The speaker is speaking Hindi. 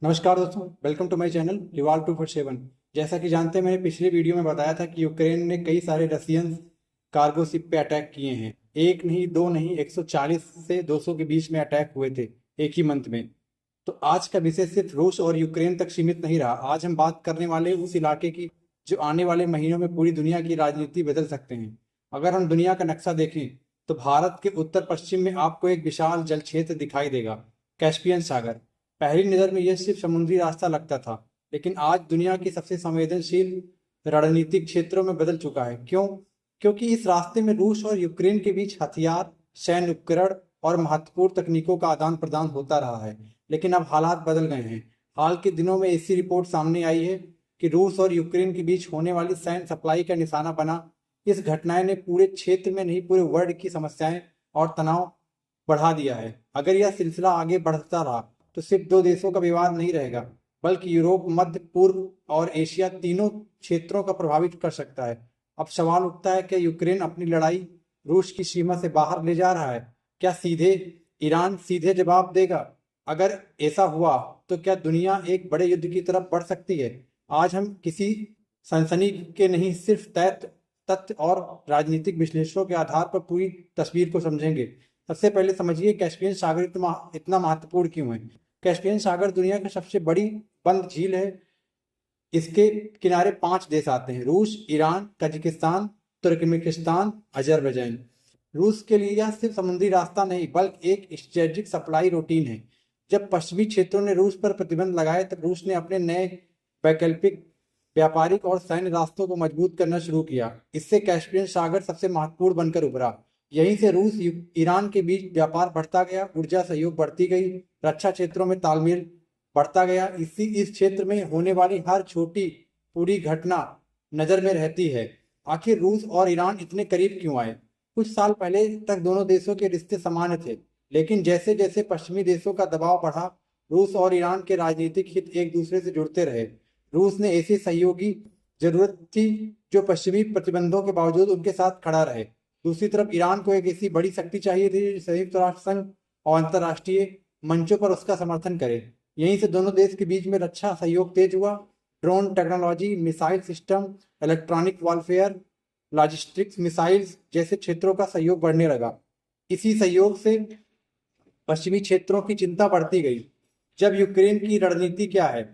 नमस्कार दोस्तों, welcome to my channel rival 247। जैसा कि जानते हैं, मैंने पिछले वीडियो में बताया था कि यूक्रेन ने कई सारे रशियन कार्गो शिप पे अटैक किए हैं। एक नहीं, दो नहीं, 140 से 200 के बीच में अटैक हुए थे एक ही मंथ में। तो आज का विषय सिर्फ रूस और यूक्रेन तक सीमित नहीं रहा। आज हम बात करने वाले उस इलाके की जो आने वाले महीनों में पूरी दुनिया की राजनीति बदल सकते हैं। अगर हम दुनिया का नक्शा देखें तो भारत के उत्तर पश्चिम में आपको एक विशाल जल क्षेत्र दिखाई देगा, कैस्पियन सागर। पहली नज़र में यह सिर्फ समुद्री रास्ता लगता था, लेकिन आज दुनिया की सबसे संवेदनशील रणनीतिक क्षेत्रों में बदल चुका है। क्यों? क्योंकि इस रास्ते में रूस और यूक्रेन के बीच हथियार, सैन्य उपकरण और महत्वपूर्ण तकनीकों का आदान प्रदान होता रहा है। लेकिन अब हालात बदल गए हैं। हाल के दिनों में ऐसी रिपोर्ट सामने आई है कि रूस और यूक्रेन के बीच होने वाली सैन्य सप्लाई का निशाना बना। इस घटना ने पूरे क्षेत्र में नहीं, पूरे वर्ल्ड की समस्याएं और तनाव बढ़ा दिया है। अगर यह सिलसिला आगे बढ़ता रहा तो सिर्फ दो देशों का विवाद नहीं रहेगा, बल्कि यूरोप, मध्य पूर्व और एशिया तीनों क्षेत्रों का प्रभावित कर सकता है। अब सवाल उठता है, क्या यूक्रेन अपनी लड़ाई रूस की सीमा से बाहर ले जा रहा है? क्या सीधे ईरान सीधे जवाब देगा? अगर ऐसा हुआ तो क्या दुनिया एक बड़े युद्ध की तरफ बढ़ सकती है? आज हम किसी सनसनी के नहीं, सिर्फ तथ्य और राजनीतिक विश्लेषणों के आधार पर पूरी तस्वीर को समझेंगे। सबसे पहले समझिए, कैस्पियन सागर इतना महत्वपूर्ण क्यों है। कैस्पियन सागर दुनिया की सबसे बड़ी बंद झील है। इसके किनारे 5 देश आते हैं: रूस, ईरान, कजाकिस्तान, तुर्कमेनिस्तान, अजरबैजान। रूस के लिए यह सिर्फ समुद्री रास्ता नहीं, बल्कि एक स्ट्रेटेजिक सप्लाई रूटीन है। जब पश्चिमी क्षेत्रों ने रूस पर प्रतिबंध लगाए, तब रूस ने अपने नए वैकल्पिक व्यापारिक और सैन्य रास्तों को मजबूत करना शुरू किया। इससे कैस्पियन सागर सबसे महत्वपूर्ण बनकर उभरा। यहीं से रूस ईरान के बीच व्यापार बढ़ता गया, ऊर्जा सहयोग बढ़ती गई, रक्षा क्षेत्रों में तालमेल बढ़ता गया। इस क्षेत्र में होने वाली हर छोटी पूरी घटना नजर में रहती है। आखिर रूस और ईरान इतने करीब क्यों आए? कुछ साल पहले तक दोनों देशों के रिश्ते सामान्य थे, लेकिन जैसे जैसे पश्चिमी देशों का दबाव बढ़ा, रूस और ईरान के राजनीतिक हित एक दूसरे से जुड़ते रहे। रूस ने ऐसे सहयोगी जरूरत थी जो पश्चिमी प्रतिबंधों के बावजूद उनके साथ खड़ा रहे। दूसरी तरफ ईरान को एक ऐसी बड़ी शक्ति चाहिए थी जो संयुक्त राष्ट्र संघ और अंतर्राष्ट्रीय मंचों पर उसका समर्थन करे। यहीं से दोनों देश के बीच में रक्षा सहयोग तेज हुआ। Drone technology, missile system, electronic warfare, logistics, missiles जैसे क्षेत्रों का सहयोग बढ़ने लगा। इसी सहयोग से पश्चिमी क्षेत्रों की चिंता बढ़ती गई। जब यूक्रेन की रणनीति क्या है?